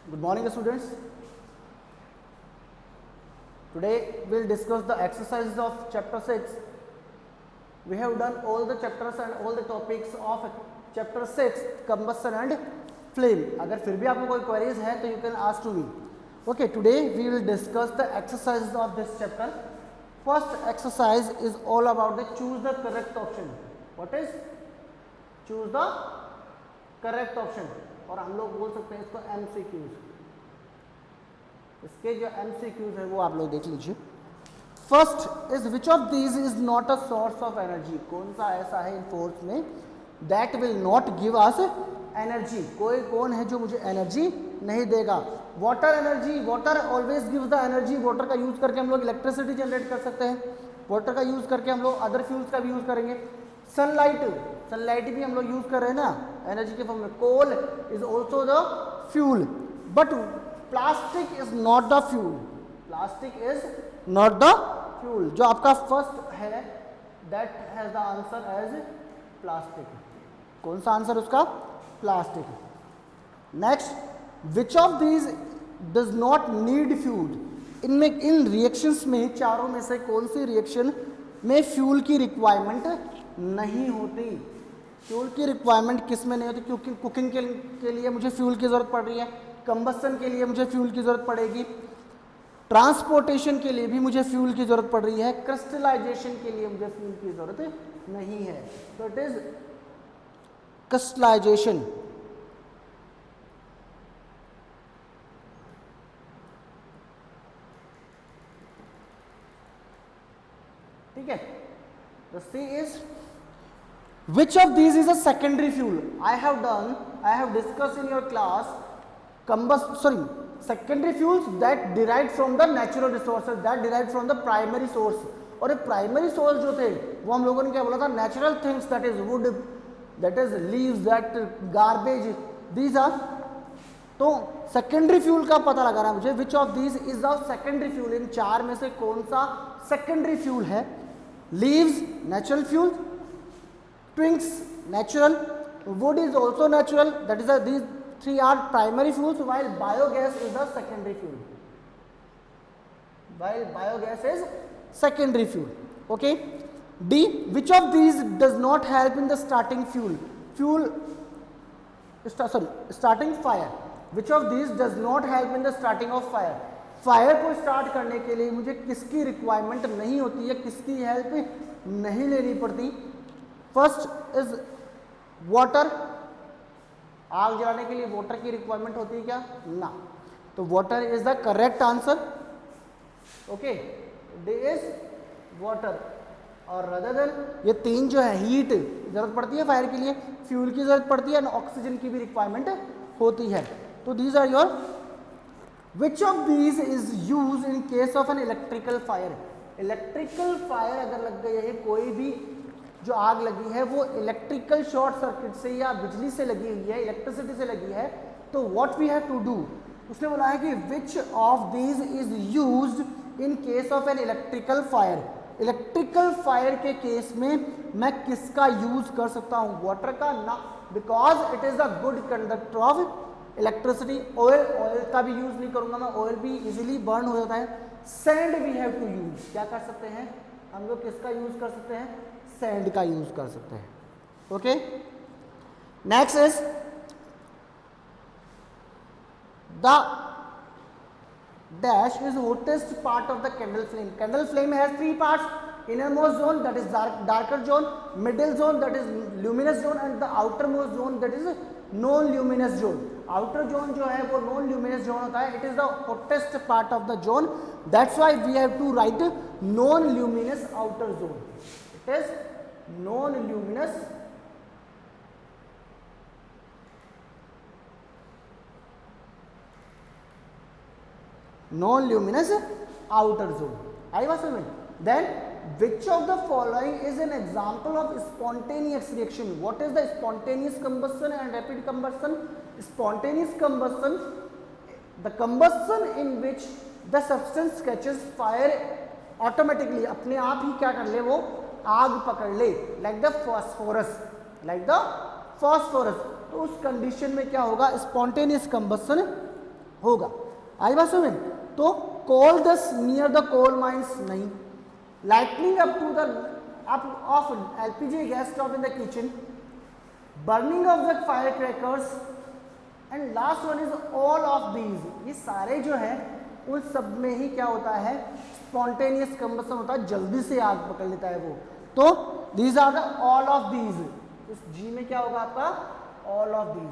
Good morning, students. Today we'll discuss the exercises of chapter 6. We have done all the chapters and all the topics of chapter 6, combustion and flame. अगर फिर भी आपको कोई queries है तो you can ask to me. Okay, today we will discuss the exercises of this chapter. First exercise is all about the choose the correct option. What is? Choose the correct option. और हम लोग बोल सकते हैं इसको MCQs. इसके जो MCQs है वो आप लोग देख लीजिए. First is which of these is not a source of energy. कौन सा ऐसा है इन फोर्स में that will not give us energy. कोई कौन है जो मुझे एनर्जी नहीं देगा. Water energy. Water always gives the energy. Water का यूज करके हम लोग इलेक्ट्रिसिटी जनरेट कर सकते हैं. वाटर का यूज करके हम लोग अदर फ्यूल्स का भी यूज करेंगे. सनलाइट. सनलाइट भी हम लोग यूज कर रहे हैं ना एनर्जी के फॉर्म में. Coal is also the fuel but plastic is not the fuel. Plastic is not the fuel. जो आपका फर्स्ट है that has the answer as plastic. कौन सा आंसर उसका? Plastic. Next, which of these does not need fuel. इनमें इन reactions में चारों में से कौन सी रिएक्शन में फ्यूल की रिक्वायरमेंट नहीं होती. फ्यूल की रिक्वायरमेंट किस में नहीं होती? क्योंकि कुकिंग के लिए मुझे फ्यूल की जरूरत पड़ रही है. कंबस्शन के लिए मुझे फ्यूल की जरूरत पड़ेगी. ट्रांसपोर्टेशन के लिए भी मुझे फ्यूल की जरूरत पड़ रही है. क्रिस्टलाइजेशन के लिए मुझे फ्यूल की जरूरत नहीं है. तो इट इज क्रिस्टलाइजेशन. ठीक है. The C is which of these is a secondary fuel. I have discussed in your class secondary fuels that derived from the natural resources, that derived from the primary source. और ये primary source जो थे वो हम लोगों ने क्या बोला था? Natural things, that is wood, that is leaves, that garbage, these are. तो सेकेंडरी फ्यूल का पता लगाना मुझे. Which of these is the secondary fuel. इन चार में से कौन सा सेकेंडरी फ्यूल है? Leaves natural fuel, twigs natural, wood is also natural, that is these three are primary fuels while biogas is the secondary fuel. While biogas is secondary fuel. Okay. D, which of these does not help in the starting starting fire. Which of these does not help in the starting of fire. Fire को start करने के लिए मुझे किसकी requirement नहीं होती है, किसकी हेल्प नहीं लेनी पड़ती? First is water. आग जलाने के लिए वाटर की रिक्वायरमेंट होती है क्या? ना. तो water is the correct answer. Okay, they is water. और रदर देन ये तीन जो है, हीट जरूरत पड़ती है फायर के लिए, फ्यूल की जरूरत पड़ती है, ऑक्सीजन की भी रिक्वायरमेंट होती है. तो these are your. Which of these is use in case of an electrical fire. Electrical fire अगर लग गई है, कोई भी जो आग लगी है वो इलेक्ट्रिकल शॉर्ट सर्किट से या बिजली से लगी हुई है, इलेक्ट्रिसिटी से लगी है, तो what we have to do. उसने बोला है कि which of these is used in case of an electrical fire. Electrical fire के केस में मैं किसका यूज कर सकता हूं? वाटर का ना, because it is a good conductor of electricity. Oil का भी यूज नहीं करूंगा मैं, ऑयल भी इजीली बर्न हो जाता है. Sand we have to use. क्या कर सकते हैं हम लोग? किसका यूज कर सकते हैं? सैंड का यूज कर सकते हैं. Okay. Next is the dash is hottest part of the candle flame. Candle flame has three parts. innermost zone, that is darker zone, middle zone, that is luminous zone, and the outermost zone, that is non luminous zone. outer zone जो है वो non luminous zone होता है. it is the hottest part of the zone, that's why we have to write non luminous outer zone. it is non luminous outer zone. आई बात समझ. then which of the following is an example of spontaneous reaction. what is the spontaneous combustion and rapid combustion? Spontaneous combustion, the combustion in which the substance catches fire automatically, अपने आप ही क्या कर ले, वो आग पकड़ ले, like the phosphorus. तो उस कंडीशन में क्या होगा? spontaneous combustion होगा। आई बात समझ? तो coal dust near the coal mines नहीं, lightning up to the up of LPG gas stove in the kitchen, burning of the fire crackers and last one is all of these. ये सारे जो है उन सब में ही क्या होता है, स्पॉन्टेनियस कंबसन होता है, जल्दी से आग पकड़ लेता है वो। तो these are the all of these, इस जी में क्या होगा आपका, all of these.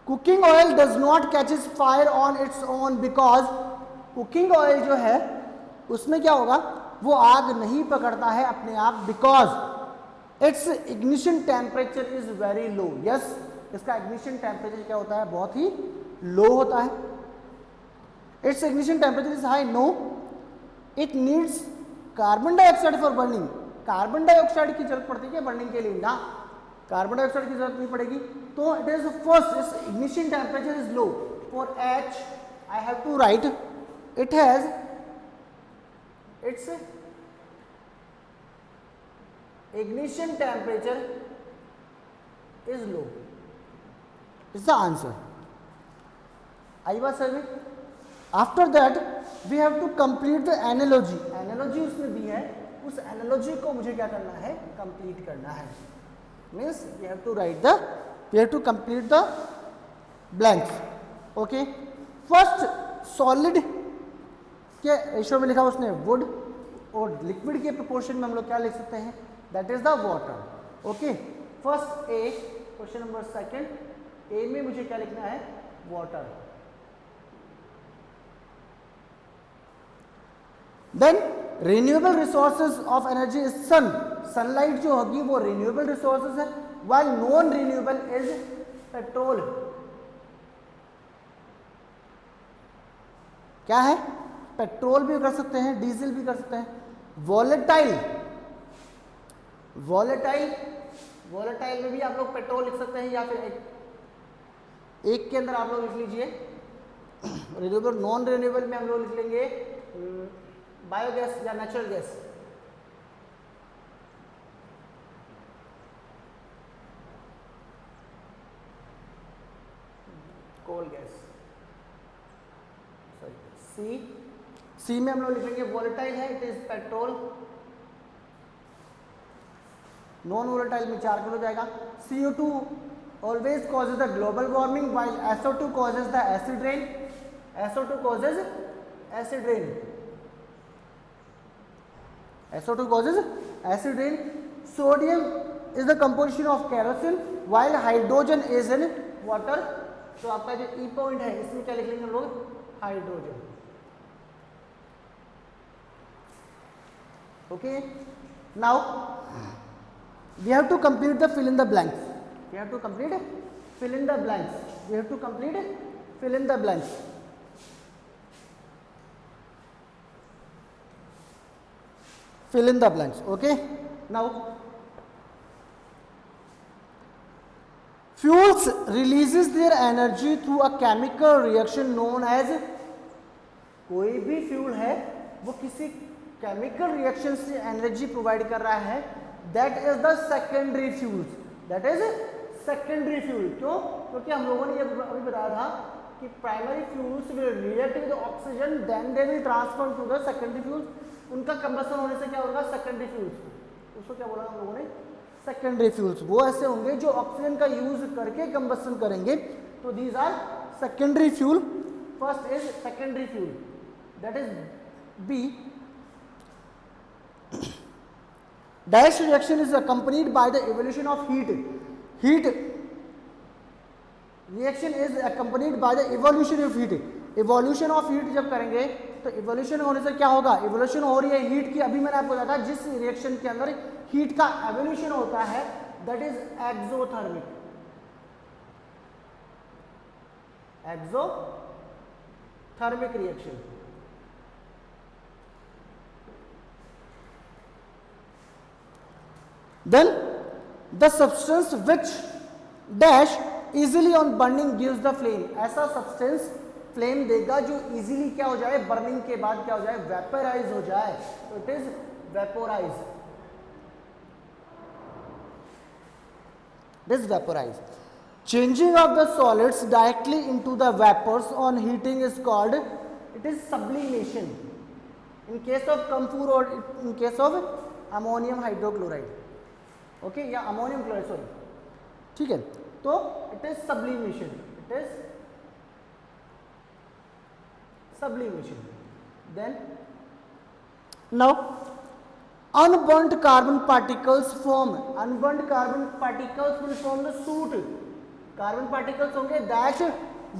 Cooking oil does not catches fire on its own because cooking oil जो है उसमें क्या होगा, वो आग नहीं पकड़ता है अपने आप, because its ignition temperature is very low. Yes, इसका इग्निशन टेम्परेचर क्या होता है, बहुत ही लो होता है। Its ignition temperature is high, no, it needs carbon dioxide for burning. Carbon dioxide की जरूरत पड़ती है बर्निंग के लिए ना, कार्बन डाइऑक्साइड की जरूरत नहीं पड़ेगी। तो it is first its ignition temperature is low. For H I have to write it has its ignition temperature is low is the answer. आई बात समझ में? After that we have to complete the analogy. Analogy उसने दी है, उस analogy को मुझे क्या करना है, कंप्लीट करना है। Means we have to write the, we have to complete the blanks. Okay, first solid के रेशियो में लिखा उसने वुड, और लिक्विड के प्रोपोर्शन में हम लोग क्या लिख सकते हैं, that is the water. Okay, first A, question number second, A में मुझे क्या लिखना है, water. Then renewable resources of energy is sun. Sunlight जो होगी वो रिन्यूएबल रिसोर्सेज है, while non renewable is petrol. क्या है, पेट्रोल भी कर सकते हैं, डीजल भी कर सकते हैं। वॉलेटाइल, वॉलेटाइल, वॉलेटाइल में भी आप लोग पेट्रोल लिख सकते हैं, या फिर एक के अंदर आप लोग लिख लीजिए रिन्यूएबल। नॉन रिन्यूएबल में हम लोग लिख लेंगे बायोगैस या natural gas. Coal gas, sorry C में हम लोग लिखेंगे वॉलेटाइल है, it is petrol. Non volatile में 4 किलो जाएगा। CO2 always causes the global warming while SO2 causes the acid rain. SO2 causes acid rain. SO2 causes acid rain. Sodium is the composition of kerosene while hydrogen is in water. तो आपका जो E point है इसमें क्या लिख लेंगे हम लोग, hydrogen. Okay, now we have to complete the fill in the blanks. We have to complete fill in the blanks. We have to complete fill in the blanks. Fill in the blanks. Okay. Now, fuels releases their energy through a chemical reaction known as, कोई भी fuel है वो किसी chemical reaction से energy provide कर रहा है, that is the secondary fuels. That is secondary fuel. क्यों? क्योंकि हम लोगों ने ये अभी बताया था कि primary fuels will react with oxygen, then they will transfer to the secondary fuels. उनका कंबशन होने से क्या होगा, सेकेंडरी फ्यूल्स। उसको क्या बोला हम लोगों ने, सेकेंडरी फ्यूल्स। वो ऐसे होंगे जो ऑक्सीजन का यूज करके कंबशन करेंगे, तो these are secondary fuel. First is secondary fuel, that is B. Dash reaction is accompanied by the evolution of heat. Heat reaction is accompanied by the evolution of heat. Evolution of heat जब करेंगे तो evolution होने से क्या होगा, evolution हो रही है हीट की। अभी मैंने आपको बताया था जिस रिएक्शन के अंदर हीट का evolution होता है that is exothermic. Exothermic reaction. Then the substance which dash easily on burning gives the flame. ऐसा substance flame देगा जो easily क्या हो जाए, burning के बाद क्या हो जाए, vaporize हो जाए। तो it is vaporize. It is vaporize. Changing of the solids directly into the vapors on heating is called, it is sublimation. In case of camphor or in case of ammonium hydrochloride, okay, या ammonium chloride, sorry, ठीक है, तो it is sublimation, it is sublimation. Then now unburnt carbon particles form, unburnt carbon particles will form the soot, carbon particles होंगे that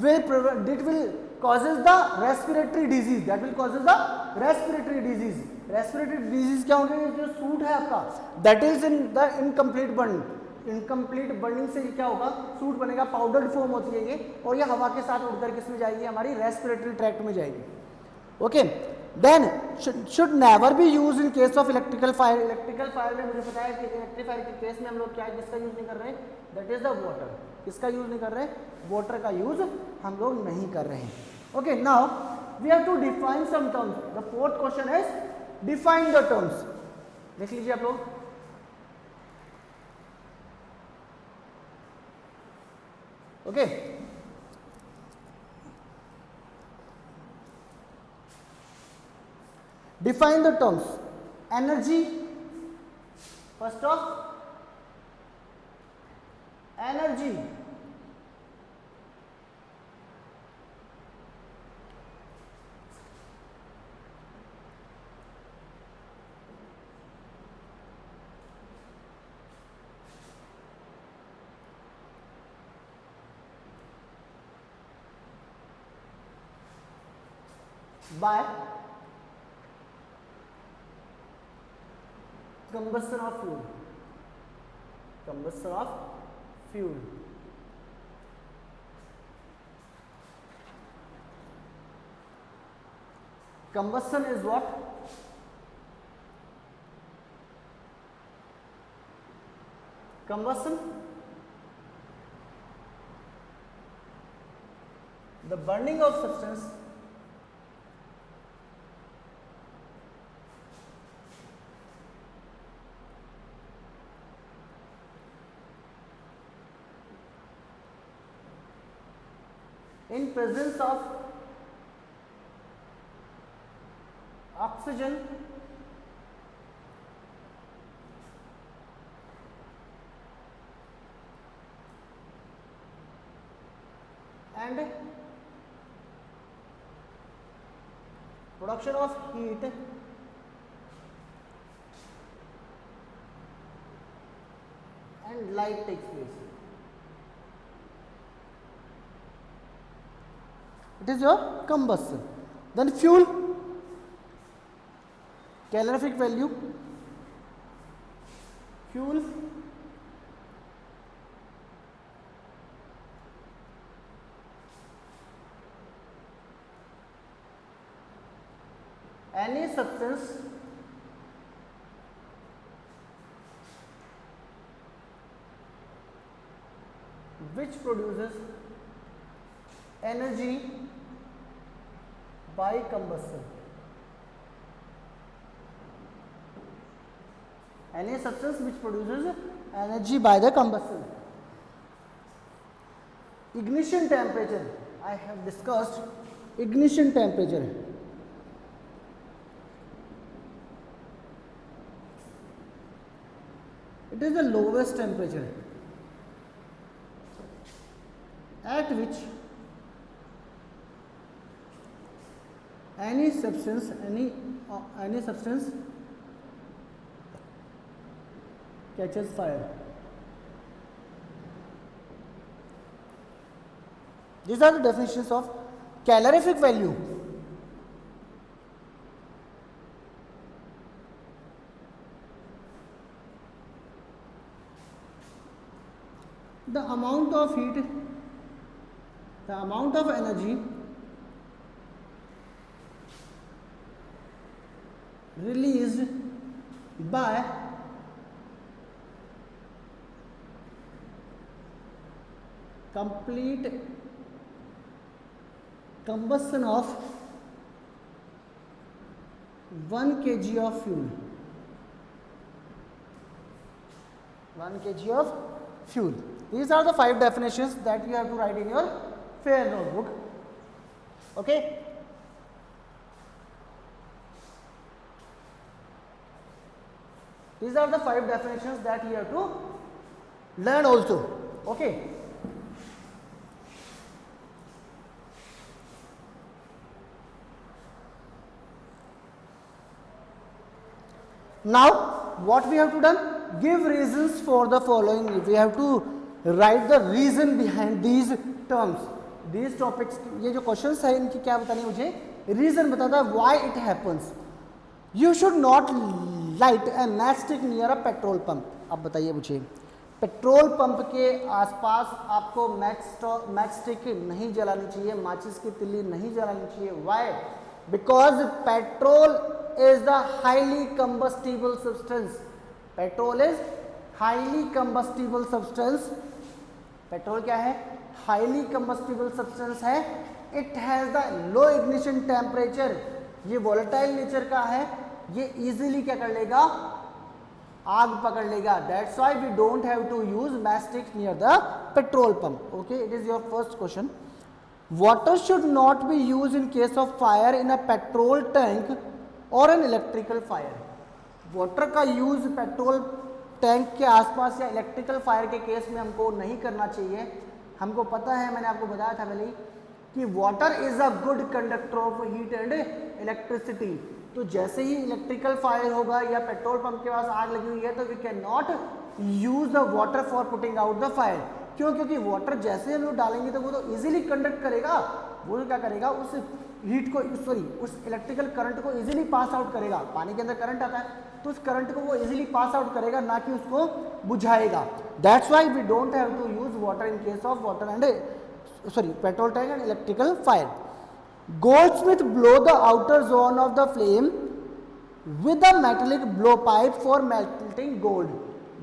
will prevent, it will causes the respiratory disease, that will causes the respiratory disease. Respiratory disease क्या होंगे, जो suit है आपका, that is in the incomplete burning, incomplete burning से क्या होगा, suit बनेगा, पाउडर्ड फॉर्म होती है ये, और ये हवा के साथ उड़कर किस में जाएगी, हमारी रेस्पिरेटरी ट्रैक्ट में जाएगी. Okay, then should never be use in case of electrical fire. Electrical fire में मुझे पता है कि इलेक्ट्रिक फायर के केस में हम लोग क्या है, किसका यूज नहीं कर रहे हैं, दैट इज द वाटर. किसका यूज नहीं कर रहे, वाटर का यूज हम लोग नहीं कर रहे हैं. Okay, now we have to define some terms. The fourth question is define the terms. देख लीजिए आप लोग. Okay, define the terms. Energy, first off, energy, by combustion of fuel, combustion of fuel. Combustion is what? Combustion, the burning of substance in presence of oxygen and production of heat and light takes place. It is your combustion. Then fuel, calorific value, fuel, any substance which produces energy by combustion. Any substance which produces energy by the combustion. Ignition temperature, I have discussed ignition temperature. It is the lowest temperature at which any substance catches fire. These are the definitions of calorific value. The amount of heat, the amount of energy released by complete combustion of 1 kg of fuel. 1 kg of fuel. These are the 5 definitions that you have to write in your fair notebook. Okay. These are the 5 definitions that you have to learn also. Okay. Now what we have to done, give reasons for the following. We have to write the reason behind these terms. These topics, ये जो questions है इनकी क्या बतानी मुझे, reason बताता है why it happens. You should not light a matchstick near a petrol pump. अब बताइए मुझे, पेट्रोल पंप के आसपास आपको मैचस्टिक नहीं जलानी चाहिए, माचिस की तिल्ली नहीं जलानी चाहिए. Why? Because petrol is the highly combustible substance. Petrol is highly combustible substance. Petrol क्या है? हाईली कंबस्टिबल सब्सटेंस है. It has the low ignition temperature. ये वोलेटाइल नेचर का है, ये इजीली क्या कर लेगा, आग पकड़ लेगा. That's why we don't have to use matchstick near the petrol pump. Okay, it is your first question. Water should not be use in case of fire in a petrol tank और an electrical fire. Water का use petrol tank के आसपास या electrical fire के case में हमको नहीं करना चाहिए. हमको पता है, मैंने आपको बताया था पहले कि water is a good conductor of heat and electricity. तो जैसे ही इलेक्ट्रिकल फायर होगा या पेट्रोल पंप के पास आग लगी हुई है तो we can not use the water for putting out the fire. क्यों? क्योंकि वाटर जैसे हम लोग डालेंगे तो वो तो इजीली कंडक्ट करेगा. वो क्या करेगा, उस हीट को, सॉरी उस इलेक्ट्रिकल करंट को इजीली पास आउट करेगा. पानी के अंदर करंट आता है तो उस करंट को वो इजीली पास आउट करेगा, ना कि उसको बुझाएगा. That's why we don't have to use water in case of water and petrol tank and electrical fire. Goldsmith blow the outer zone of the flame with a metallic blowpipe for melting gold.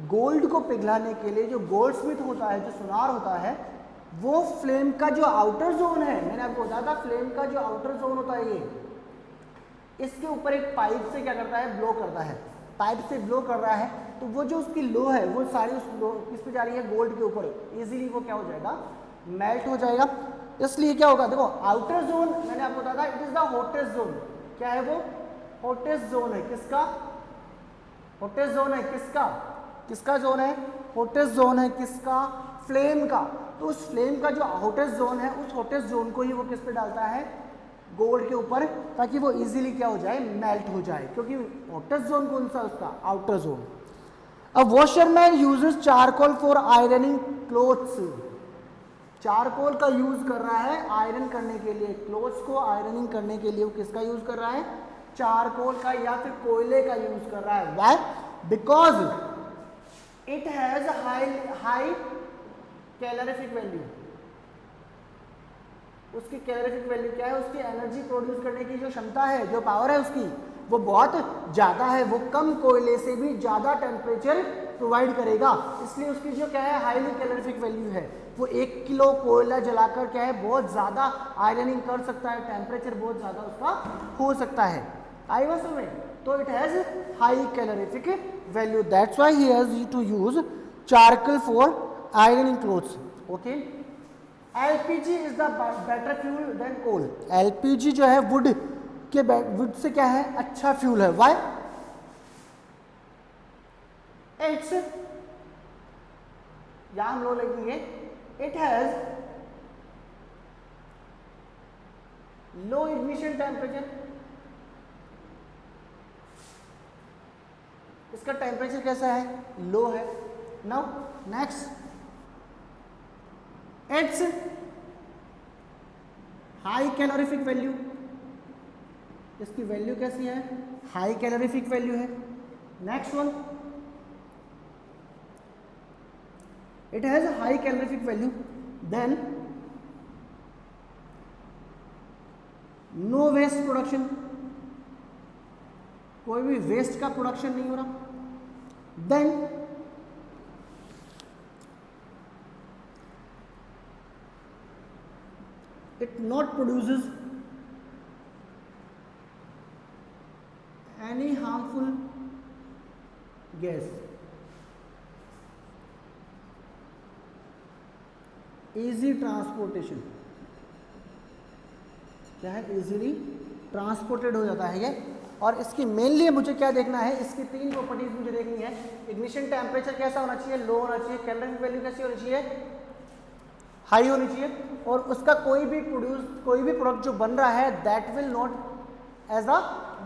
Gold को पिघलाने के लिए जो Goldsmith होता है, जो सुनार होता है, वो फ्लेम का जो आउटर जोन है, मैंने आपको बताया था फ्लेम का जो आउटर जोन होता है, ये इसके ऊपर एक पाइप से क्या करता है, ब्लो करता है. पाइप से ब्लो कर रहा है तो वो जो उसकी लो है वो सारी उस लो किस पे जा रही है, गोल्ड के ऊपर. इजीली वो क्या हो जाएगा, मेल्ट हो जाएगा. इसलिए क्या होगा, देखो आउटर जोन मैंने आपको बताया था, it is the hottest zone. क्या है वो, हॉटेस्ट जोन है. किसका हॉटेस्ट जोन है, किसका किसका जोन है, हॉटेस्ट जोन है. किसका, फ्लेम का. तो उस फ्लेम का जो हॉटेस्ट जोन है, उस हॉटेस्ट जोन को ही वो किस पे डालता है, गोल्ड के ऊपर, ताकि वो इजीली क्या हो जाए, मेल्ट हो जाए. क्योंकि हॉटेस्ट जोन कौन सा, उसका आउटर जोन. अब washerman uses charcoal for ironing clothes. Charcoal का यूज कर रहा है आयरन करने के लिए, क्लोथ्स को आयरनिंग करने के लिए. वो किसका यूज कर रहा है, चारकोल का या फिर कोयले का यूज कर रहा है. Why? Because it has high calorific value. उसकी कैलोरीफिक वैल्यू क्या है, उसकी एनर्जी प्रोड्यूस करने की जो क्षमता है, जो पावर है उसकी, वो बहुत ज़्यादा है. वो कम कोयले से भी ज़्यादा टेम्परेचर प्रोवाइड करेगा. इसलिए उसकी जो क्या है, हाईली कैलोरीफिक वैल्यू है. वो 1 किलो कोयला जलाकर क्या है, बहुत ज़्यादा आयरनिंग कर सकता है. टेम्परेचर बहुत ज़्यादा उसका हो सकता है. आई वॉज में, तो it has high calorific value. That's why he has to use charcoal for ironing clothes. Okay. LPG is the better fuel than coal. LPG जो है वुड से क्या है, अच्छा फ्यूल है. व्हाई? इट्स, यहां हम लोग लिखेंगे, it has low ignition temperature. इसका टेम्परेचर कैसा है, लो है. Now next, its high calorific value. इसकी वैल्यू कैसी है, हाई कैलोरीफिक वैल्यू है. Next one, it has high calorific value. Then no waste production, कोई भी वेस्ट का प्रोडक्शन नहीं हो रहा. Then it not produces any harmful gas. Easy transportation, क्या है, इजीली ट्रांसपोर्टेड हो जाता है ये। और इसकी मेनली मुझे क्या देखना है, इसकी 3 प्रॉपर्टीज मुझे देखनी है। इग्निशन टेम्परेचर कैसा होना चाहिए, लो होना चाहिए। कैलोरीफिक वैल्यू कैसी होनी चाहिए, हाई होनी चाहिए। और उसका कोई भी प्रोडक्ट जो बन रहा है that will not as a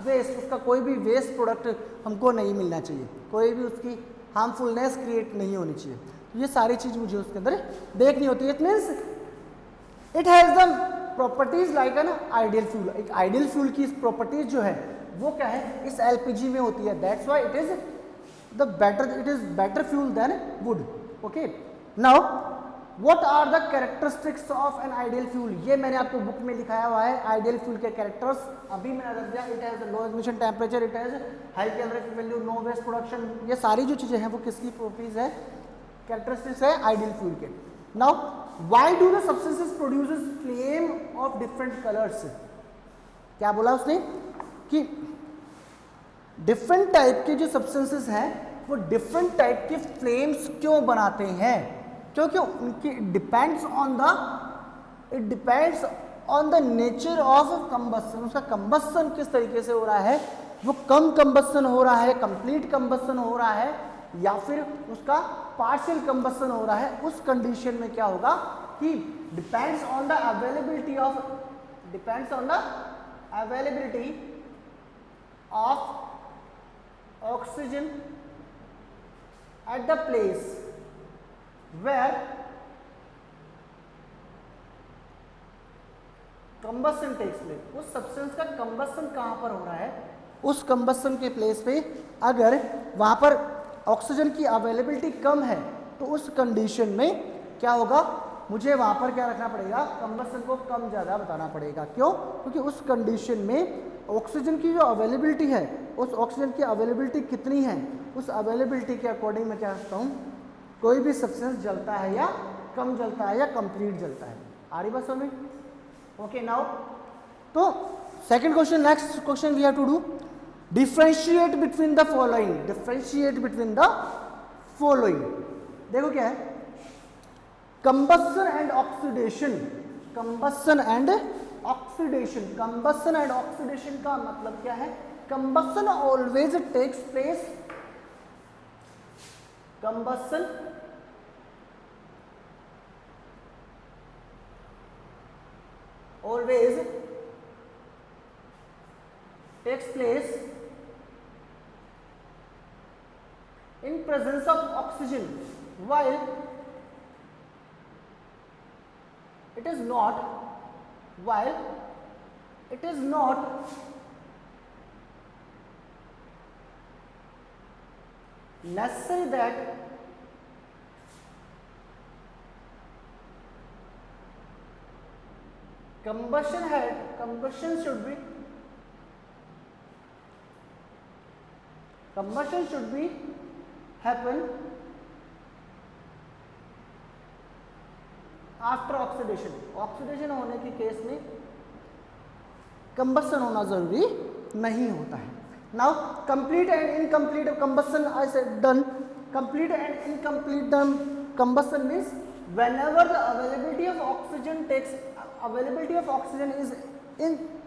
waste, उसका कोई भी वेस्ट प्रोडक्ट हमको नहीं मिलना चाहिए, कोई भी उसकी हार्मफुलनेस क्रिएट नहीं होनी चाहिए। तो ये सारी चीज़ मुझे उसके अंदर देखनी होती है। It means it has the properties like an ideal fuel. एक आइडियल फ्यूल की प्रॉपर्टीज जो है वो क्या है, इस एलपीजी में होती है। That's why it is better fuel than wood. Okay, now what are the characteristics of an ideal fuel, ये मैंने आपको बुक में लिखाया हुआ है। आइडियल फ्यूल के कैरेक्टर्स अभी मैंने रख दिया। It has low ignition temperature, it has high calorific value, no waste production. ये सारी जो चीजें हैं वो किसकी प्रॉपर्टीज है, कैरेक्टरिस्टिक्स है आइडियल फ्यूल के। Now why do the substances produces flame of different colours, क्या बोला उसने कि डिफरेंट टाइप के जो सब्सटेंसेस हैं वो डिफरेंट टाइप के फ्लेम्स क्यों बनाते हैं, क्योंकि उनकी it depends on the nature of combustion. उसका कंबस्शन किस तरीके से हो रहा है, वो कम कंबस्शन हो रहा है, कंप्लीट कंबस्शन हो रहा है, या फिर उसका पार्शियल कंबस्शन हो रहा है। उस कंडीशन में क्या होगा कि depends on the availability of oxygen at the place where combustion takes place। उस सब्सटेंस का कंबस्शन कहां पर हो रहा है, उस कंबस्शन के प्लेस पे अगर वहां पर ऑक्सीजन की अवेलेबिलिटी कम है तो उस कंडीशन में क्या होगा, मुझे वहां पर क्या रखना पड़ेगा, कंबस्शन को कम ज़्यादा बताना पड़ेगा। क्यों, क्योंकि उस कंडीशन में ऑक्सीजन की जो अवेलेबिलिटी है, उस ऑक्सीजन की अवेलेबिलिटी कितनी है, उस अवेलेबिलिटी के अकॉर्डिंग मैं क्या करता हूँ, कोई भी सब्सटेंस जलता है या कम जलता है या कंप्लीट जलता है। आ रही बात समझ में? ओके, नाउ तो second question, next question we have to do differentiate between the following. देखो क्या है, combustion and oxidation. Combustion and oxidation का मतलब क्या है, combustion always takes place, combustion always takes place in presence of oxygen, while it is not necessary that combustion should be happen after oxidation होने के case में combustion होना जरूरी नहीं होता है। Now complete and incomplete combustion I said done. Complete and incomplete combustion means whenever the availability of oxygen is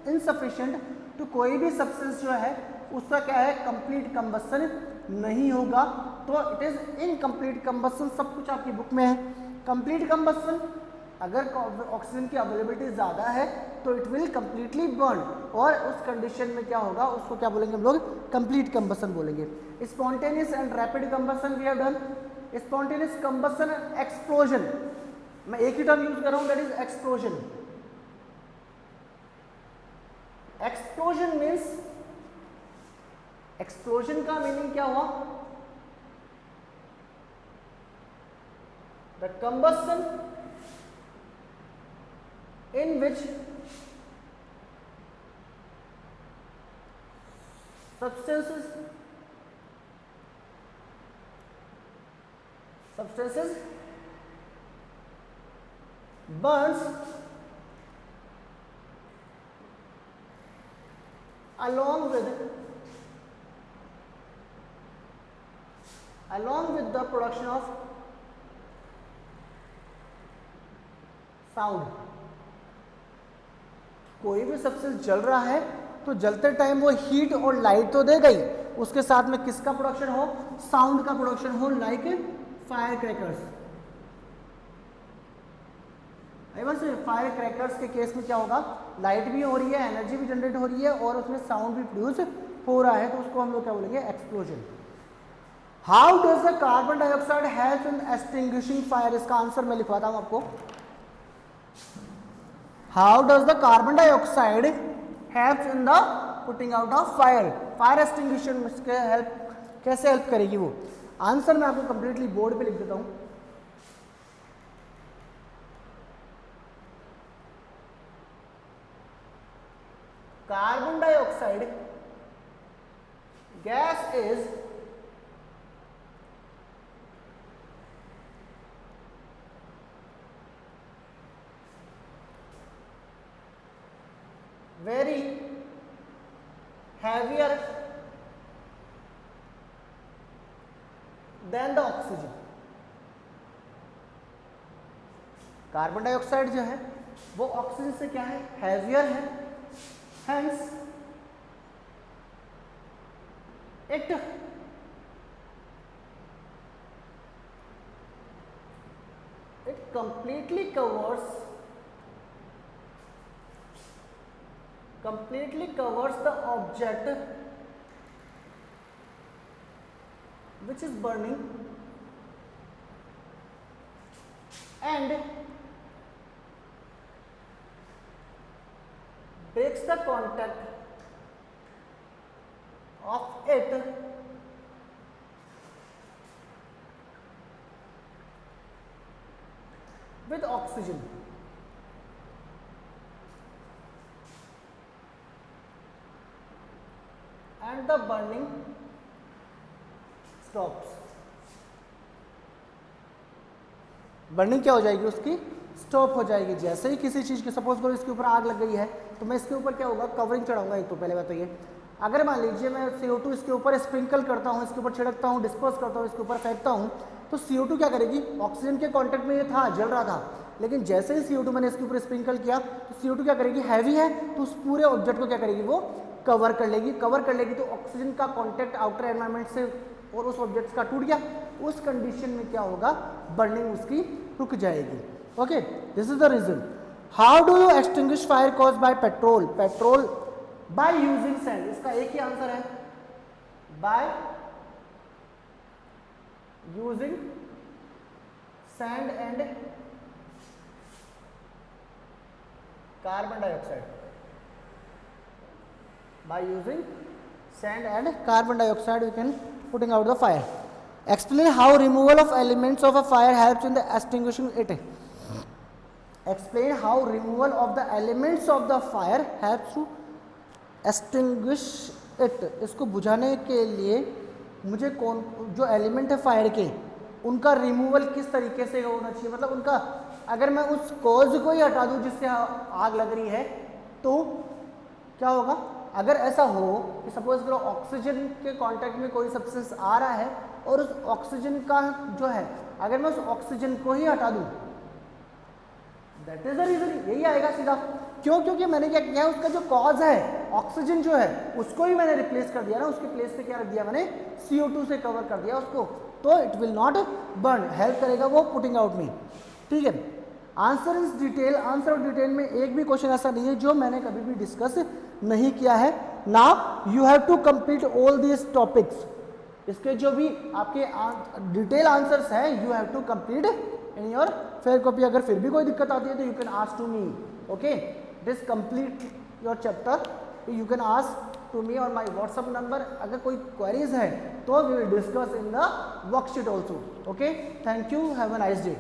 insufficient, तो कोई भी सब्सटेंस जो है उसका क्या है, कंप्लीट कंबस्शन नहीं होगा, तो इट इज इनकम्प्लीट कंबस्शन। सब कुछ आपकी बुक में है। कंप्लीट कंबस्शन, अगर ऑक्सीजन की अवेलेबिलिटी ज़्यादा है तो इट विल कंप्लीटली बर्न, और उस कंडीशन में क्या होगा, उसको क्या बोलेंगे हम लोग, कंप्लीट कंबस्शन बोलेंगे। Spontaneous and rapid combustion we have done. Spontaneous combustion and explosion, मैं एक ही टर्म यूज कर रहा हूं, that is explosion. Explosion means, explosion का मीनिंग क्या हुआ, the combustion in which substances burns along with the production of sound. कोई भी सब्सटेंस जल रहा है तो जलते टाइम वो हीट और लाइट तो देगा ही, उसके साथ में किसका प्रोडक्शन हो, साउंड का प्रोडक्शन हो, like fire crackers. Fire crackers के केस में क्या होगा, लाइट भी हो रही है, एनर्जी भी जनरेट हो रही है और उसमें साउंड भी प्रोड्यूस हो रहा है, तो उसको हम लोग क्या बोलेंगे, explosion. How does the carbon dioxide help in extinguishing fire, इसका आंसर मैं लिखवाता हूं आपको। How does the carbon dioxide help in the putting out of fire, fire extinguishing में हेल्प कैसे हेल्प करेगी वो, आंसर मैं आपको कंप्लीटली बोर्ड पे लिख देता हूं। Carbon dioxide gas is very heavier than the oxygen। Carbon dioxide जो है वो ऑक्सीजन से क्या है, हैवियर है, hence it completely covers the object which is burning and breaks the contact of it with oxygen। And the burning stops। Burning क्या हो जाएगी उसकी, स्टॉप हो जाएगी। जैसे ही किसी चीज़ की, सपोज करो इसके ऊपर आग लग गई है तो मैं इसके ऊपर क्या होगा, कवरिंग चढ़ाऊंगा। एक तो पहले बात तो ये, अगर मान लीजिए मैं CO2 इसके ऊपर स्प्रिंकल करता हूँ, इसके ऊपर छिड़कता हूँ, डिस्पोज करता हूँ, इसके ऊपर फेंकता हूँ, तो CO2 क्या करेगी, ऑक्सीजन के कॉन्टेक्ट में ये था, जल रहा था, लेकिन जैसे ही CO2 मैंने इसके ऊपर स्प्रिंकल किया तो CO2 क्या करेगी, हैवी है, तो उस पूरे ऑब्जेक्ट को क्या करेगी, वो कवर कर लेगी। कवर कर लेगी तो ऑक्सीजन का कॉन्टेक्ट आउटर एनवायरनमेंट से और उस ऑब्जेक्ट का टूट गया, उस कंडीशन में क्या होगा, बर्निंग उसकी रुक जाएगी। Okay, this is the reason. How do you extinguish fire cause by petrol, petrol by using sand, इसका एक ही आंसर है, by using sand and carbon dioxide, by using sand and carbon dioxide we can putting out the fire। Explain how removal of elements of a fire helps in the extinguishing it। Explain how removal of the elements of the fire helps to extinguish it। इसको बुझाने के लिए मुझे कौन जो element है fire के, उनका रिमूवल किस तरीके से होना चाहिए, मतलब उनका, अगर मैं उस कॉज को ही हटा दूं जिससे आग लग रही है तो क्या होगा। अगर ऐसा हो कि सपोज करो ऑक्सीजन के कांटेक्ट में कोई सब्सटेंस आ रहा है और उस ऑक्सीजन का जो है, अगर मैं उस ऑक्सीजन को ही हटा दूं, दैट इज द रीजन, यही आएगा सीधा। क्यों, क्योंकि मैंने क्या किया, उसका जो कॉज है ऑक्सीजन जो है उसको ही मैंने रिप्लेस कर दिया ना, उसके प्लेस पे क्या रख दिया मैंने, CO2 से कवर कर दिया उसको, तो it will not burn, help करेगा वो पुटिंग आउट में। ठीक है, आंसर इज डिटेल, आंसर और डिटेल में एक भी क्वेश्चन ऐसा नहीं है जो मैंने कभी भी डिस्कस नहीं किया है। Now you have to complete all this topics, इसके जो भी आपके डिटेल आंसर्स हैं you have to complete in your fair copy. अगर फिर भी कोई दिक्कत आती है तो you can ask to me. Okay, this complete your chapter, you can ask to me और माई व्हाट्सअप नंबर। अगर कोई क्वेरीज है तो we will discuss in the worksheet also. Okay, thank you, have a nice day.